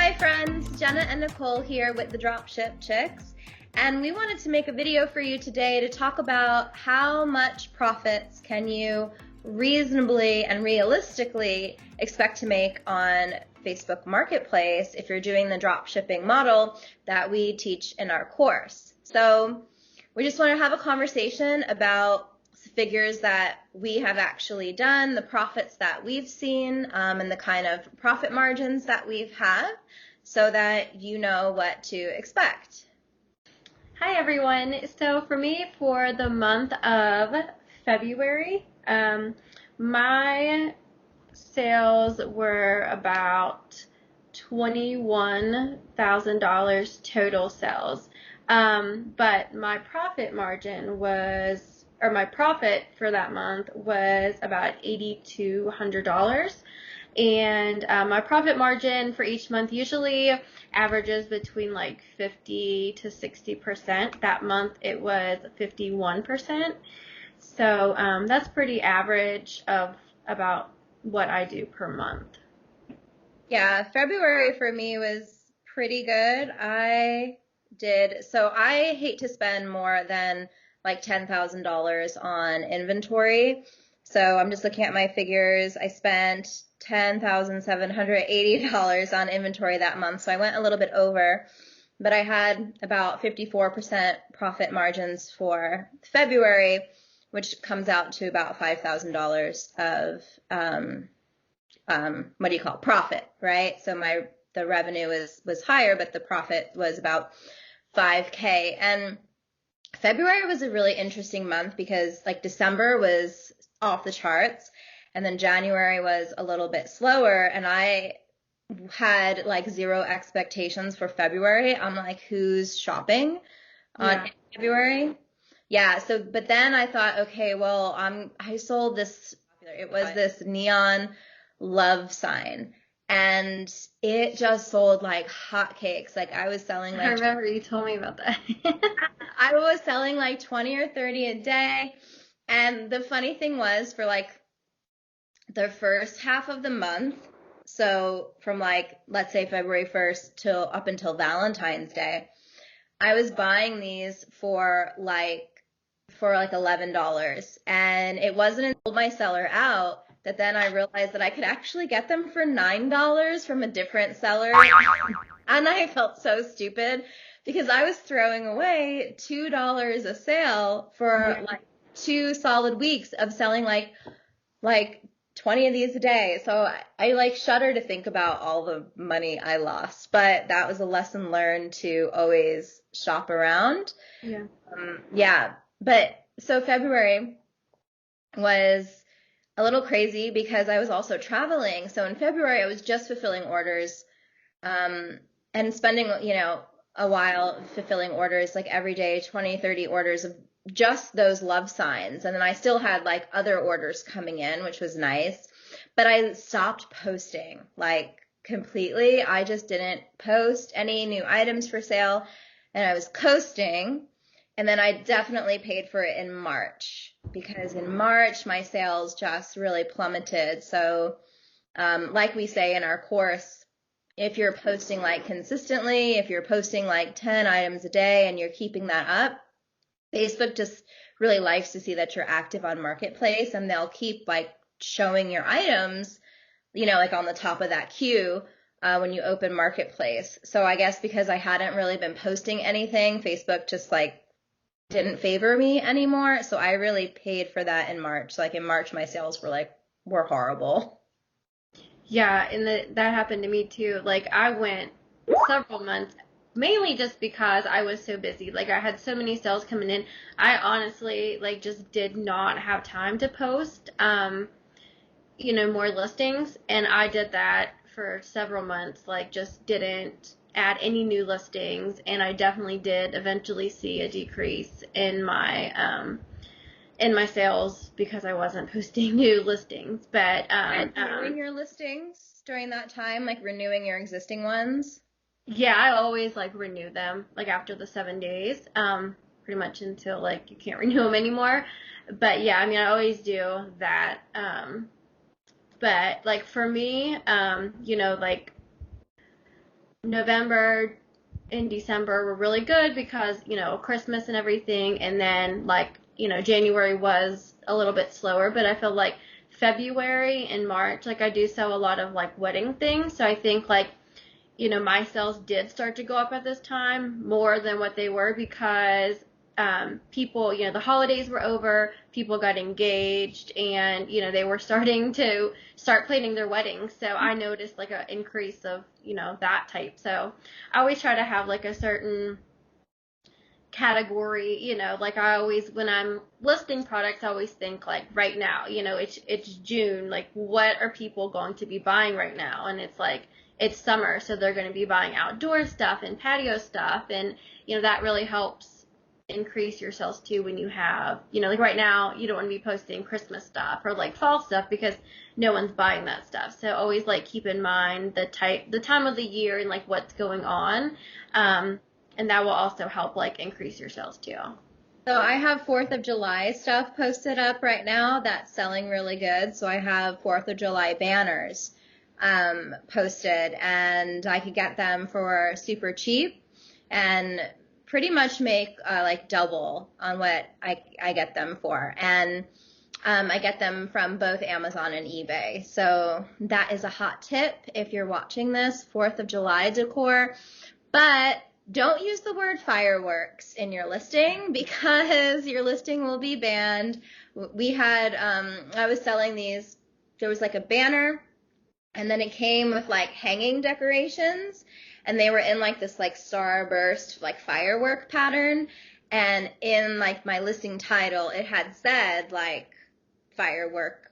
Hi friends, Jenna and Nicole here with the Dropship Chicks, and we wanted to make a video for you today to talk about how much profits can you reasonably and realistically expect to make on Facebook Marketplace if you're doing the dropshipping model that we teach in our course. So we just want to have a conversation about figures that we have actually done, the profits that we've seen, and the kind of profit margins that we've had so that you know what to expect. Hi everyone. So for me, for the month of February, my sales were about $21,000 total sales. But my profit margin was, or my profit for that month was about $8,200. And my profit margin for each month usually averages between like 50 to 60%. That month it was 51%. So that's pretty average of about what I do per month. Yeah, February for me was pretty good. I hate to spend more than like $10,000 on inventory. So I'm just looking at my figures. I spent $10,780 on inventory that month, so I went a little bit over, but I had about 54% profit margins for February, which comes out to about $5,000 of profit, right? So the revenue was higher, but the profit was about $5K. And February was a really interesting month because like December was off the charts, and then January was a little bit slower, and I had like zero expectations for February. I'm like, who's shopping on February? Yeah, so but then I thought, okay, well, I sold this, it was this neon love sign, and it just sold like hotcakes. Like I was selling like I remember you told me about that. I was selling like 20 or 30 a day. And the funny thing was, for like the first half of the month, so from like, let's say February 1st till up until Valentine's Day, I was buying these for like $11. And it wasn't until I sold my seller out that then I realized that I could actually get them for $9 from a different seller. And I felt so stupid because I was throwing away $2 a sale for like 2 solid weeks of selling like 20 of these a day. So I like shudder to think about all the money I lost, but that was a lesson learned to always shop around. Yeah. But so February was a little crazy because I was also traveling. So in February I was just fulfilling orders, and spending, a while fulfilling orders, like every day, 20, 30 orders of just those love signs. And then I still had like other orders coming in, which was nice. But I stopped posting like completely. I just didn't post any new items for sale, and I was coasting. And then I definitely paid for it in March, because in March my sales just really plummeted. So like we say in our course, if you're posting like consistently, if you're posting like 10 items a day and you're keeping that up, Facebook just really likes to see that you're active on Marketplace, and they'll keep like showing your items, like on the top of that queue when you open Marketplace. So I guess because I hadn't really been posting anything, Facebook just like didn't favor me anymore. So I really paid for that in March. Like in March, my sales were horrible. Yeah, and that happened to me too. Like I went several months, mainly just because I was so busy. Like I had so many sales coming in. I honestly like just did not have time to post, more listings. And I did that for several months, like just didn't add any new listings. And I definitely did eventually see a decrease in my sales because I wasn't posting new listings. But renewing your listings during that time, like renewing your existing ones? Yeah, I always like renew them like after the 7 days, pretty much until like you can't renew them anymore. But yeah, I mean, I always do that. But like for me, like November and December were really good because, Christmas and everything. And then, like, January was a little bit slower, but I feel like February and March, like, I do sell a lot of, like, wedding things. So I think, like, my sales did start to go up at this time more than what they were because people, the holidays were over, people got engaged, and, they were starting to start planning their weddings. So I noticed like an increase of, that type. So I always try to have like a certain category, like I always, when I'm listing products, I always think like right now, it's June, like what are people going to be buying right now? And it's like, it's summer, so they're going to be buying outdoor stuff and patio stuff. And, that really helps increase your sales too when you have, like right now, you don't want to be posting Christmas stuff or like fall stuff because no one's buying that stuff. So always like keep in mind the time of the year and like what's going on. And that will also help like increase your sales too. So I have 4th of July stuff posted up right now that's selling really good. So I have 4th of July banners posted, and I could get them for super cheap and pretty much make like double on what I get them for. And I get them from both Amazon and eBay. So that is a hot tip if you're watching this, 4th of July decor. But don't use the word fireworks in your listing because your listing will be banned. We had, I was selling these, there was like a banner, and then it came with like hanging decorations, and they were in like this like starburst like firework pattern. And in like my listing title, it had said like firework,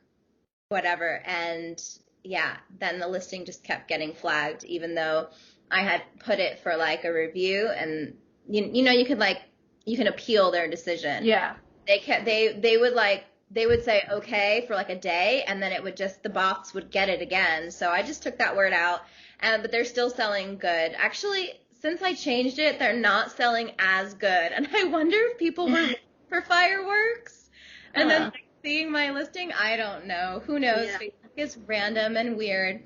whatever. And yeah, then the listing just kept getting flagged, even though I had put it for like a review, and you could like, you can appeal their decision. Yeah. They would say okay for like a day, and then it would just, the bots would get it again. So I just took that word out, but they're still selling good. Actually, since I changed it, they're not selling as good. And I wonder if people were looking for fireworks and then like, seeing my listing. I don't know. Who knows? Yeah. Facebook is random and weird.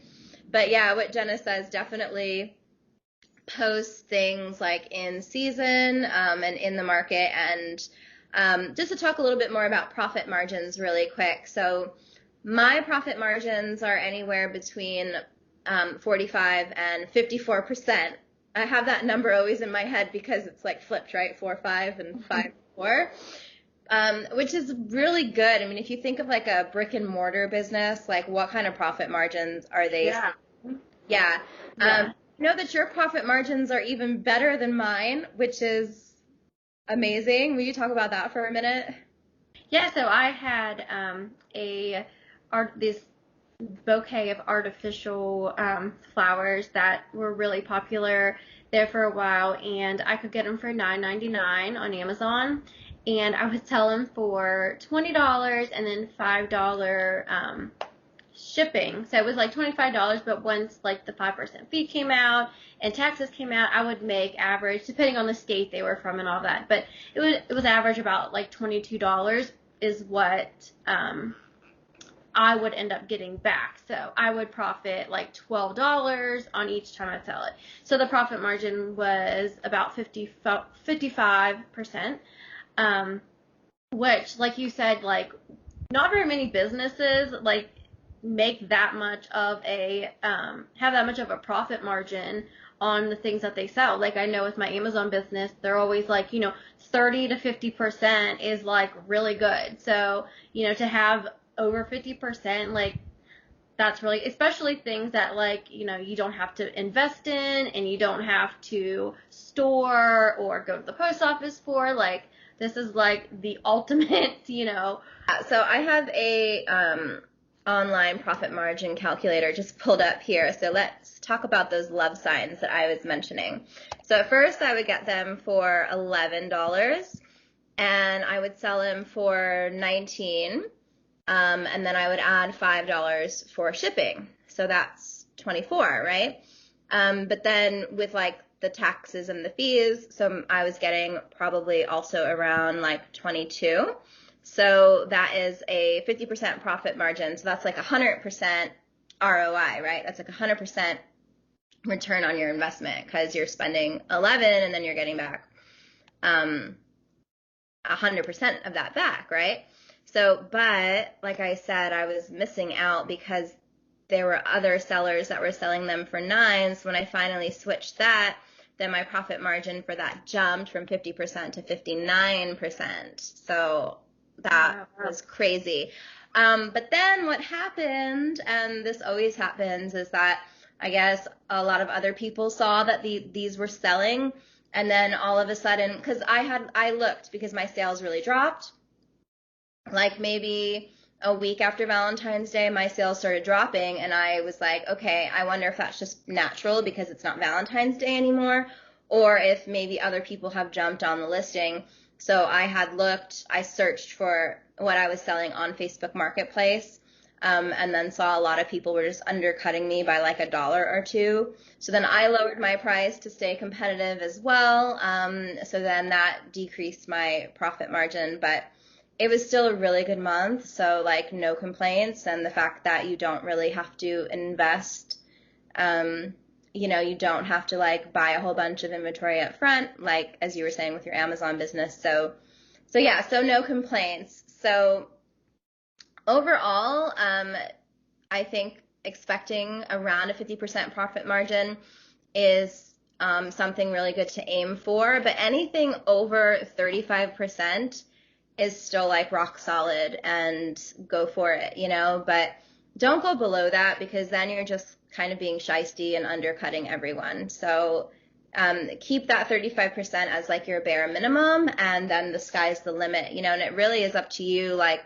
But yeah, what Jenna says, definitely post things like in season and in the market. And just to talk a little bit more about profit margins really quick. So my profit margins are anywhere between 45 and 54%. I have that number always in my head because it's like flipped, right? 4, 5 and 5, 4. Which is really good. I mean, if you think of like a brick and mortar business, like what kind of profit margins are they? Yeah. Yeah. Know that your profit margins are even better than mine, which is amazing. Will you talk about that for a minute? Yeah, so I had this bouquet of artificial flowers that were really popular there for a while, and I could get them for $9.99 on Amazon, and I would sell them for $20 and then $5 shipping. So it was like $25, but once like the 5% fee came out and taxes came out, I would make average, depending on the state they were from and all that, but it was average about like $22 is what I would end up getting back. So I would profit like $12 on each time I sell it. So the profit margin was about 55%, which, like you said, like not very many businesses like make that much of a have that much of a profit margin on the things that they sell. Like I know with my Amazon business, they're always like, 30 to 50% is like really good. So, to have over 50%, like that's really, especially things that like, you don't have to invest in and you don't have to store or go to the post office for, like, this is like the ultimate, So I have a online profit margin calculator just pulled up here. So let's talk about those love signs that I was mentioning. So at first I would get them for $11 and I would sell them for $19, and then I would add $5 for shipping. So that's $24, right? But then with like the taxes and the fees, so I was getting probably also around like $22. So that is a 50% profit margin. So that's like 100% ROI, right? That's like 100% return on your investment because you're spending 11 and then you're getting back 100% of that back, right? So, but like I said, I was missing out because there were other sellers that were selling them for 9s. When I finally switched that, then my profit margin for that jumped from 50% to 59%. So that was crazy. But then what happened, and this always happens, is that I guess a lot of other people saw that these were selling, and then all of a sudden, because I looked because my sales really dropped, like maybe a week after Valentine's Day, my sales started dropping, and I was like, okay, I wonder if that's just natural because it's not Valentine's Day anymore, or if maybe other people have jumped on the listing. So I searched for what I was selling on Facebook Marketplace, and then saw a lot of people were just undercutting me by like $1 or $2. So then I lowered my price to stay competitive as well. So then that decreased my profit margin, but it was still a really good month, so like no complaints. And the fact that you don't really have to invest, you don't have to like buy a whole bunch of inventory up front, like as you were saying with your Amazon business. So yeah, so no complaints. So overall, I think expecting around a 50% profit margin is something really good to aim for, but anything over 35% is still like rock solid, and go for it, but don't go below that because then you're just kind of being shysty and undercutting everyone. So keep that 35% as like your bare minimum, and then the sky's the limit, and it really is up to you, like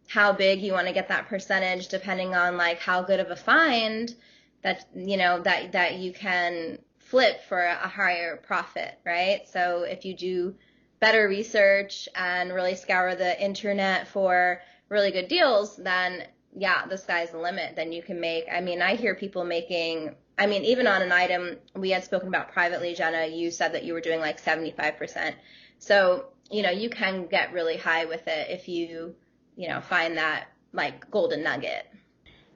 how big you want to get that percentage depending on like how good of a find that, that you can flip for a higher profit, right? So if you do better research and really scour the internet for really good deals, then yeah, the sky's the limit. Then you can make, I hear people making, even on an item we had spoken about privately, Jenna, you said that you were doing like 75%. So, you can get really high with it if you, find that like golden nugget.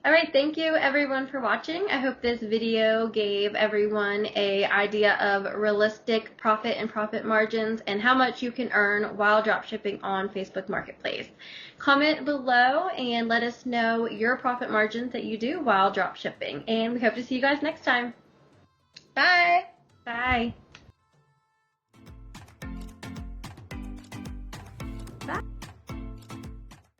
All right, thank you everyone for watching. I hope this video gave everyone an idea of realistic profit and profit margins and how much you can earn while dropshipping on Facebook Marketplace. Comment below and let us know your profit margins that you do while dropshipping. And we hope to see you guys next time. Bye. Bye.